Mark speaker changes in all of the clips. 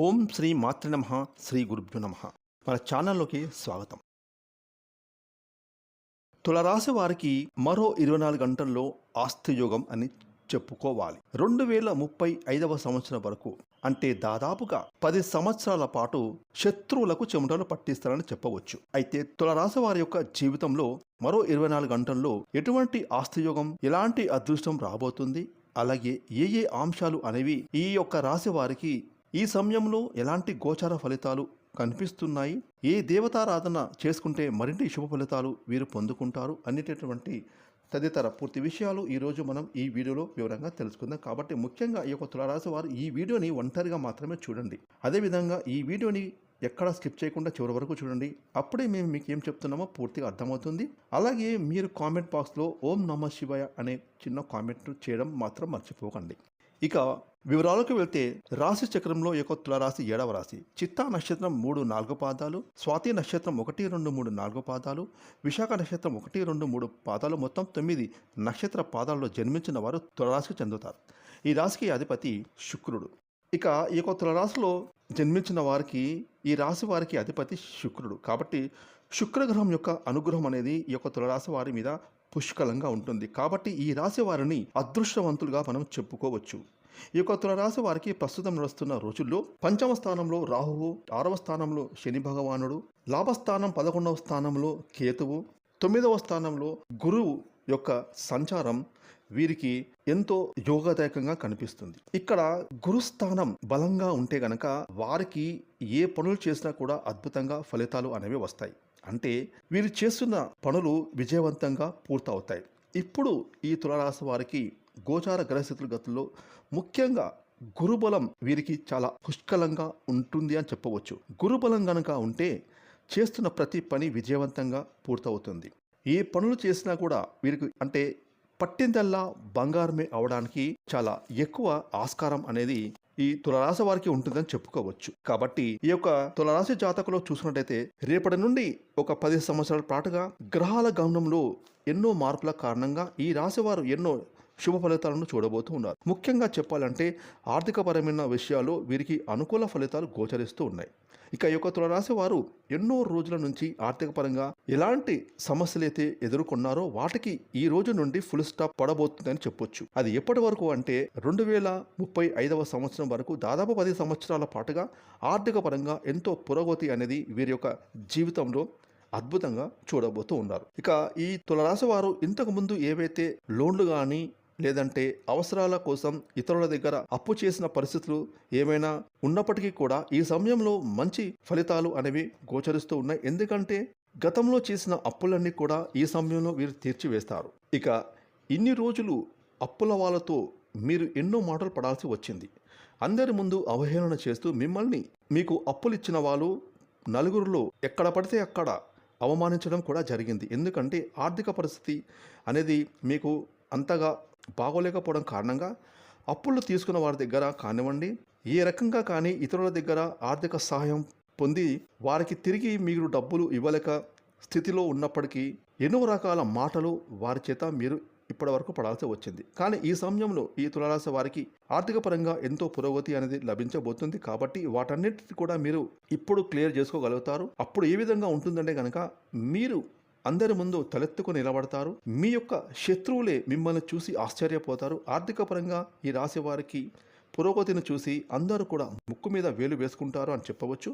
Speaker 1: ఓం శ్రీ మాతృ నమః. శ్రీ గురుభ్యో నమః. మన ఛానల్లోకి స్వాగతం. తులరాశి వారికి మరో 24 గంటల్లో ఆస్తియోగం అని చెప్పుకోవాలి. 2035వ సంవత్సరం వరకు, అంటే దాదాపుగా 10 సంవత్సరాల పాటు శత్రువులకు చెమటలు పట్టిస్తారని చెప్పవచ్చు. అయితే తులరాశి వారి యొక్క జీవితంలో మరో 24 గంటల్లో ఎటువంటి ఆస్తియోగం, ఎలాంటి అదృష్టం రాబోతుంది, అలాగే ఏ ఏ అంశాలు అనేవి ఈ యొక్క రాశి వారికి ఈ సమయంలో ఎలాంటి గోచార ఫలితాలు కనిపిస్తున్నాయి, ఏ దేవతారాధన చేసుకుంటే మరిన్ని శుభ ఫలితాలు వీరు పొందుకుంటారు అనేటటువంటి తదితర పూర్తి విషయాలు ఈరోజు మనం ఈ వీడియోలో వివరంగా తెలుసుకుందాం. కాబట్టి ముఖ్యంగా ఈ యొక్క తులారాశి వారు ఈ వీడియోని ఒంటరిగా మాత్రమే చూడండి. అదేవిధంగా ఈ వీడియోని ఎక్కడ స్కిప్ చేయకుండా చివరి వరకు చూడండి. అప్పుడే మేము మీకు ఏం చెప్తున్నామో పూర్తిగా అర్థమవుతుంది. అలాగే మీరు కామెంట్ బాక్స్లో ఓం నమః శివాయ అనే చిన్న కామెంట్ చేయడం మాత్రం మర్చిపోకండి. ఇక వివరాలకు వెళ్తే, రాశి చక్రంలో యొక్క తులారాశి 7వ రాశి. చిత్తా నక్షత్రం 3-4 పాదాలు, స్వాతి నక్షత్రం 1-2-3-4 పాదాలు, విశాఖ నక్షత్రం 1-2-3 పాదాలు, మొత్తం 9 నక్షత్ర పాదాల్లో జన్మించిన వారు తులారాశికి చెందుతారు. ఈ రాశికి అధిపతి శుక్రుడు. ఇక ఈ యొక్క తులారాశిలో జన్మించిన వారికి, ఈ రాశి వారికి అధిపతి శుక్రుడు. కాబట్టి శుక్రగ్రహం యొక్క అనుగ్రహం అనేది ఈ యొక్క తులారాశి వారి మీద పుష్కలంగా ఉంటుంది. కాబట్టి ఈ రాశి వారిని అదృష్టవంతులుగా మనం చెప్పుకోవచ్చు. ఈ యొక్క తులరాశి వారికి ప్రస్తుతం నడుస్తున్న రోజుల్లో 5వ స్థానంలో రాహువు, 6వ స్థానంలో శని భగవానుడు, లాభస్థానం 11వ స్థానంలో కేతువు, 9వ స్థానంలో గురువు యొక్క సంచారం వీరికి ఎంతో యోగదాయకంగా కనిపిస్తుంది. ఇక్కడ గురుస్థానం బలంగా ఉంటే గనక వారికి ఏ పనులు చేసినా కూడా అద్భుతంగా ఫలితాలు అనేవి వస్తాయి. అంటే వీరు చేస్తున్న పనులు విజయవంతంగా పూర్తవుతాయి. ఇప్పుడు ఈ తులారాశి వారికి గోచార గ్రహస్థితుల గతుల్లో ముఖ్యంగా గురుబలం వీరికి చాలా పుష్కలంగా ఉంటుంది అని చెప్పవచ్చు. గురుబలం గనక ఉంటే చేస్తున్న ప్రతి పని విజయవంతంగా పూర్తవుతుంది. ఏ పనులు చేసినా కూడా వీరికి అంటే పట్టిందల్లా బంగారమే అవడానికి చాలా ఎక్కువ ఆస్కారం అనేది ఈ తులరాశి వారికి ఉంటుందని చెప్పుకోవచ్చు. కాబట్టి ఈ యొక్క తులరాశి జాతకంలో చూసుకున్నట్టయితే రేపటి నుండి ఒక 10 సంవత్సరాల పాటుగా గ్రహాల గమనంలో ఎన్నో మార్పుల కారణంగా ఈ రాశి వారు ఎన్నో శుభ ఫలితాలను చూడబోతూ ఉన్నారు. ముఖ్యంగా చెప్పాలంటే ఆర్థికపరమైన విషయాల్లో వీరికి అనుకూల ఫలితాలు గోచరిస్తూ ఉన్నాయి. ఇక ఈ యొక్క తులరాశి వారు ఎన్నో రోజుల నుంచి ఆర్థిక పరంగా ఎలాంటి సమస్యలైతే ఎదుర్కొన్నారో వాటికి ఈ రోజు నుండి ఫుల్ స్టాప్ పడబోతుందని చెప్పొచ్చు. అది ఎప్పటి వరకు అంటే 2035వ సంవత్సరం వరకు దాదాపు 10 సంవత్సరాల పాటుగా ఆర్థిక పరంగా ఎంతో పురోగతి అనేది వీరి యొక్క జీవితంలో అద్భుతంగా చూడబోతూ ఉన్నారు. ఇక ఈ తులరాశి వారు ఇంతకుముందు ఏవైతే లోన్లు కానీ లేదంటే అవసరాల కోసం ఇతరుల దగ్గర అప్పు చేసిన పరిస్థితులు ఏమైనా ఉన్నప్పటికీ కూడా ఈ సమయంలో మంచి ఫలితాలు అనేవి గోచరిస్తూ ఉన్నాయి. ఎందుకంటే గతంలో చేసిన అప్పులన్నీ కూడా ఈ సమయంలో వీరు తీర్చివేస్తారు. ఇక ఇన్ని రోజులు అప్పుల వాళ్ళతో మీరు ఎన్నో మాటలు పడాల్సి వచ్చింది. అందరి ముందు అవహేళన చేస్తూ మిమ్మల్ని, మీకు అప్పులు ఇచ్చిన వాళ్ళు నలుగురిలో ఎక్కడ పడితే అక్కడ అవమానించడం కూడా జరిగింది. ఎందుకంటే ఆర్థిక పరిస్థితి అనేది మీకు అంతగా బాగోలేకపోవడం కారణంగా అప్పులు తీసుకున్న వారి దగ్గర కానివ్వండి, ఏ రకంగా కానీ ఇతరుల దగ్గర ఆర్థిక సహాయం పొంది వారికి తిరిగి మీరు డబ్బులు ఇవ్వలేక స్థితిలో ఉన్నప్పటికీ ఎన్నో రకాల మాటలు వారి చేత మీరు ఇప్పటి వరకు పడాల్సి వచ్చింది. కానీ ఈ సమయంలో ఈ తులారాశి వారికి ఆర్థిక పరంగా ఎంతో పురోగతి అనేది లభించబోతుంది. కాబట్టి వాటన్నిటిని కూడా మీరు ఇప్పుడు క్లియర్ చేసుకోగలుగుతారు. అప్పుడు ఏ విధంగా ఉంటుందంటే కనుక మీరు అందరి ముందు తలెత్తుకుని నిలబడతారు. మీ యొక్క శత్రువులే మిమ్మల్ని చూసి ఆశ్చర్యపోతారు. ఆర్థిక పరంగా ఈ రాశి వారికి పురోగతిని చూసి అందరూ కూడా ముక్కు మీద వేలు వేసుకుంటారు అని చెప్పవచ్చు.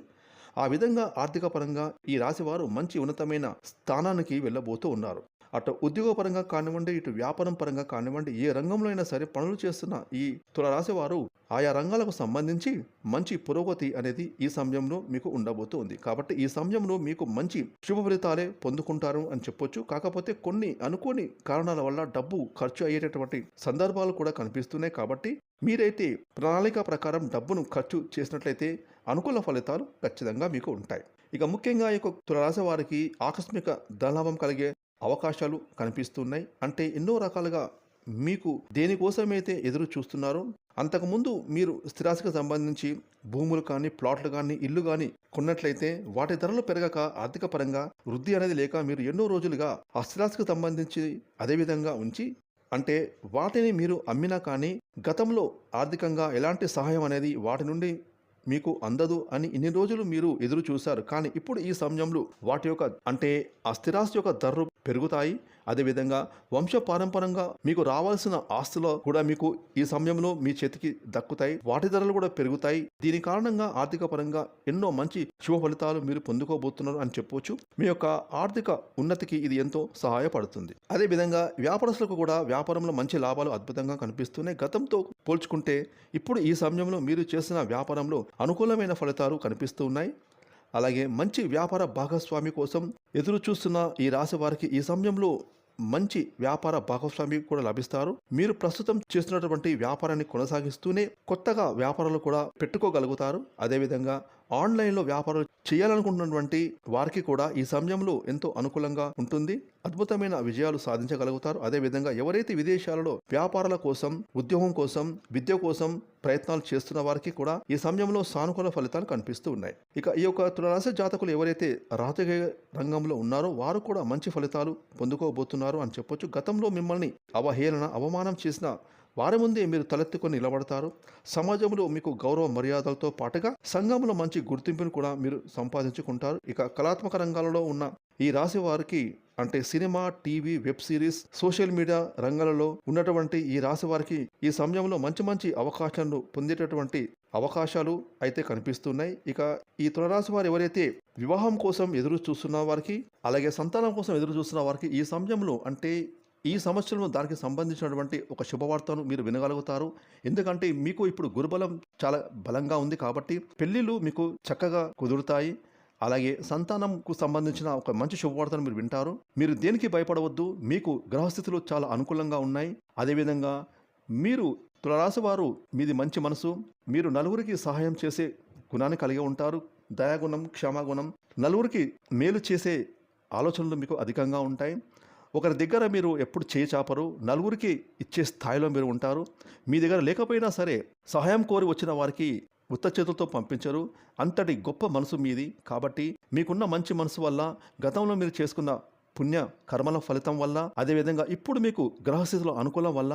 Speaker 1: ఆ విధంగా ఆర్థిక పరంగా ఈ రాశివారు మంచి ఉన్నతమైన స్థానానికి వెళ్ళబోతూ ఉన్నారు. అటు ఉద్యోగపరంగా కానివ్వండి, ఇటు వ్యాపారం పరంగా కానివ్వండి, ఏ రంగంలో అయినా సరే పనులు చేస్తున్న ఈ తులరాశి వారు ఆయా రంగాలకు సంబంధించి మంచి పురోగతి అనేది ఈ సమయంలో మీకు ఉండబోతుంది. కాబట్టి ఈ సమయంలో మీకు మంచి శుభ ఫలితాలే పొందుకుంటారు అని చెప్పొచ్చు. కాకపోతే కొన్ని అనుకోని కారణాల వల్ల డబ్బు ఖర్చు అయ్యేటటువంటి సందర్భాలు కూడా కనిపిస్తున్నాయి. కాబట్టి మీరైతే ప్రణాళిక ప్రకారం డబ్బును ఖర్చు చేసినట్లయితే అనుకూల ఫలితాలు ఖచ్చితంగా మీకు ఉంటాయి. ఇక ముఖ్యంగా ఈ యొక్క తులరాశి వారికి ఆకస్మిక ధనలాభం కలిగే అవకాశాలు కనిపిస్తున్నాయి. అంటే ఎన్నో రకాలుగా మీకు దేనికోసమైతే ఎదురు చూస్తున్నారో, అంతకుముందు మీరు స్థిరాస్తికి సంబంధించి భూములు కానీ, ప్లాట్లు కానీ, ఇల్లు కానీ కొన్నట్లయితే వాటి ధరలు పెరగక ఆర్థిక పరంగా వృద్ధి అనేది లేక మీరు ఎన్నో రోజులుగా ఆ స్థిరాస్తికి సంబంధించి అదేవిధంగా ఉంచి, అంటే వాటిని మీరు అమ్మినా కానీ గతంలో ఆర్థికంగా ఎలాంటి సహాయం అనేది వాటి నుండి మీకు అందదు అని ఇన్ని రోజులు మీరు ఎదురు చూశారు. కానీ ఇప్పుడు ఈ సమయంలో వాటి యొక్క అంటే ఆ స్థిరాస్తి యొక్క ధరలు పెరుగుతాయి. అదేవిధంగా వంశపారంపరంగా మీకు రావాల్సిన ఆస్తులు కూడా మీకు ఈ సమయంలో మీ చేతికి దక్కుతాయి. వాటి ధరలు కూడా పెరుగుతాయి. దీని కారణంగా ఆర్థిక పరంగా ఎన్నో మంచి శుభ ఫలితాలు మీరు పొందుకోబోతున్నారు అని చెప్పొచ్చు. మీ యొక్క ఆర్థిక ఉన్నతికి ఇది ఎంతో సహాయపడుతుంది. అదేవిధంగా వ్యాపారస్తులకు కూడా వ్యాపారంలో మంచి లాభాలు అద్భుతంగా కనిపిస్తున్నాయి. గతంతో పోల్చుకుంటే ఇప్పుడు ఈ సమయంలో మీరు చేసిన వ్యాపారంలో అనుకూలమైన ఫలితాలు కనిపిస్తూ ఉన్నాయి. అలాగే మంచి వ్యాపార భాగస్వామి కోసం ఎదురు చూస్తున్న ఈ రాశి వారికి ఈ సమయంలో మంచి వ్యాపార భాగస్వామి కూడా లభిస్తారు. మీరు ప్రస్తుతం చేస్తున్నటువంటి వ్యాపారాన్ని కొనసాగిస్తూనే కొత్తగా వ్యాపారాలు కూడా పెట్టుకోగలుగుతారు. అదేవిధంగా ఆన్లైన్లో వ్యాపారాలు చేయాలనుకుంటున్నటువంటి వారికి కూడా ఈ సమయంలో ఎంతో అనుకూలంగా ఉంటుంది. అద్భుతమైన విజయాలు సాధించగలుగుతారు. అదేవిధంగా ఎవరైతే విదేశాలలో వ్యాపారాల కోసం, ఉద్యోగం కోసం, విద్య కోసం ప్రయత్నాలు చేస్తున్న వారికి కూడా ఈ సమయంలో సానుకూల ఫలితాలు కనిపిస్తూ ఉన్నాయి. ఇక ఈ యొక్క తులారాశి జాతకులు ఎవరైతే రాజకీయ రంగంలో ఉన్నారో వారు కూడా మంచి ఫలితాలు పొందుకోబోతున్నారు అని చెప్పొచ్చు. గతంలో మిమ్మల్ని అవహేళన, అవమానం చేసిన వారి ముందే మీరు తలెత్తుకొని నిలబడతారు. సమాజంలో మీకు గౌరవ మర్యాదలతో పాటుగా సంఘంలో మంచి గుర్తింపును కూడా మీరు సంపాదించుకుంటారు. ఇక కళాత్మక రంగాలలో ఉన్న ఈ రాశి వారికి అంటే cinema, TV, web series, social media రంగాలలో ఉన్నటువంటి ఈ రాశి వారికి ఈ సమయంలో మంచి మంచి అవకాశాలను పొందేటటువంటి అవకాశాలు అయితే కనిపిస్తున్నాయి. ఇక ఈ తులారాశి వారు ఎవరైతే వివాహం కోసం ఎదురు చూస్తున్న వారికి, అలాగే సంతానం కోసం ఎదురు చూస్తున్న వారికి ఈ సమయంలో అంటే ఈ సంవత్సరంలో దానికి సంబంధించినటువంటి ఒక శుభవార్తను మీరు వినగలుగుతారు. ఎందుకంటే మీకు ఇప్పుడు గురుబలం చాలా బలంగా ఉంది కాబట్టి పెళ్ళిళ్ళు మీకు చక్కగా కుదురుతాయి. అలాగే సంతానంకు సంబంధించిన ఒక మంచి శుభవార్తను మీరు వింటారు. మీరు దేనికి భయపడవద్దు. మీకు గ్రహస్థితులు చాలా అనుకూలంగా ఉన్నాయి. అదేవిధంగా మీరు తులారాశి వారు మీది మంచి మనసు. మీరు నలుగురికి సహాయం చేసే గుణాన్ని కలిగి ఉంటారు. దయాగుణం, క్షమాగుణం, నలుగురికి మేలు చేసే ఆలోచనలు మీకు అధికంగా ఉంటాయి. ఒకరి దగ్గర మీరు ఎప్పుడు చేయి చాపరు. నలుగురికి ఇచ్చే స్థాయిలో మీరు ఉంటారు. మీ దగ్గర లేకపోయినా సరే సహాయం కోరి వచ్చిన వారికి ఉత్త చేతులతో పంపించరు. అంతటి గొప్ప మనసు మీది. కాబట్టి మీకున్న మంచి మనసు వల్ల, గతంలో మీరు చేసుకున్న పుణ్య కర్మల ఫలితం వల్ల, అదేవిధంగా ఇప్పుడు మీకు గ్రహస్థితుల అనుకూలం వల్ల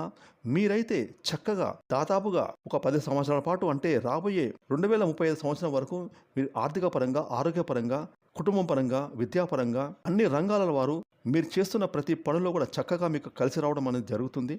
Speaker 1: మీరైతే చక్కగా దాదాపుగా ఒక 10 సంవత్సరాల పాటు అంటే రాబోయే 2035 సంవత్సరం వరకు మీరు ఆర్థిక పరంగా, ఆరోగ్యపరంగా, కుటుంబం పరంగా, విద్యాపరంగా అన్ని రంగాల వారు మీరు చేస్తున్న ప్రతి పనిలో కూడా చక్కగా మీకు కలిసి రావడం అనేది జరుగుతుంది.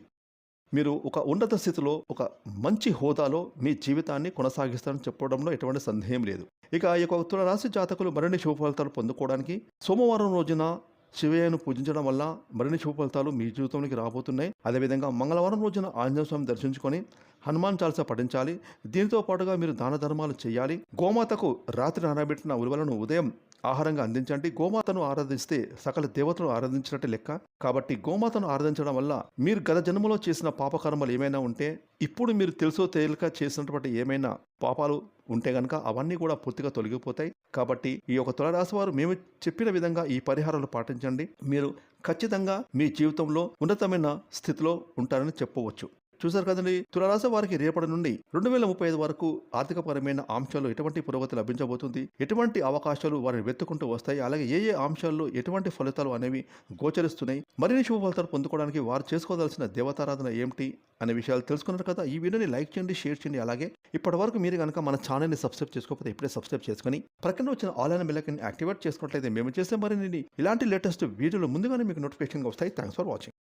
Speaker 1: మీరు ఒక ఉన్నత స్థితిలో, ఒక మంచి హోదాలో మీ జీవితాన్ని కొనసాగిస్తారని చెప్పడంలో ఎటువంటి సందేహం లేదు. ఇక ఈ యొక్క తులారాశి జాతకులు మరిన్ని శుభ ఫలితాలు పొందుకోవడానికి సోమవారం రోజున శివయ్యను పూజించడం వల్ల మరిన్ని శుభ ఫలితాలు మీ జీవితంలోకి రాబోతున్నాయి. అదేవిధంగా మంగళవారం రోజున ఆంజనేయ స్వామిని దర్శించుకొని హనుమాన్ చాలీసా పఠించాలి. దీనితో పాటుగా మీరు దాన ధర్మాలు చేయాలి. గోమాతకు రాత్రి నానబెట్టిన ఉలువలను ఉదయం ఆహారంగా అందించండి. గోమాతను ఆరాధిస్తే సకల దేవతను ఆరాధించినట్టు లెక్క. కాబట్టి గోమాతను ఆరాధించడం వల్ల మీరు గత జన్మలో చేసిన పాపకర్మలు ఏమైనా ఉంటే, ఇప్పుడు మీరు తెలుసో తెలియక చేసినటువంటి ఏమైనా పాపాలు ఉంటే గనక అవన్నీ కూడా పూర్తిగా తొలగిపోతాయి. కాబట్టి ఈ యొక్క తులారాశి వారు మేము చెప్పిన విధంగా ఈ పరిహారాలు పాటించండి. మీరు ఖచ్చితంగా మీ జీవితంలో ఉన్నతమైన స్థితిలో ఉంటారని చెప్పవచ్చు. చూసారు కదండి, తులారాశి వారికి రేపటి నుండి 2035 వరకు ఆర్థికపరమైన అంశాల్లో ఎటువంటి పురోగతి లభించబోతుంది, ఎటువంటి అవకాశాలు వారిని వెతుకుంటూ వస్తాయి, అలాగే ఏ ఏ అంశాల్లో ఎటువంటి ఫలితాలు అనేవి గోచరిస్తున్నాయి, మరిన్ని శుభ ఫలితాలు పొందుకోవడానికి వారు చేసుకోవాల్సిన దేవతారాధన ఏమిటి అనే విషయాలు తెలుసుకున్నారు కదా. ఈ వీడియోని లైక్ చేయండి, షేర్ చేయండి. అలాగే ఇప్పటి వరకు మీరు కనుక మన ఛానల్ని సబ్స్క్రైబ్ చేసుకోకపోతే ఇప్పుడే సబ్స్క్రైబ్ చేసుకుని ప్రక్కన వచ్చిన ఆల్ అయిన బెల్ ఐకాన్ యాక్టివేట్ చేసుకున్నట్లయితే మేము చేసే మరిన్ని ఇలాంటి లేటెస్ట్ వీడియోలు ముందుగానే మీకు నోటిఫికేషన్గా వస్తాయి. Thanks for watching.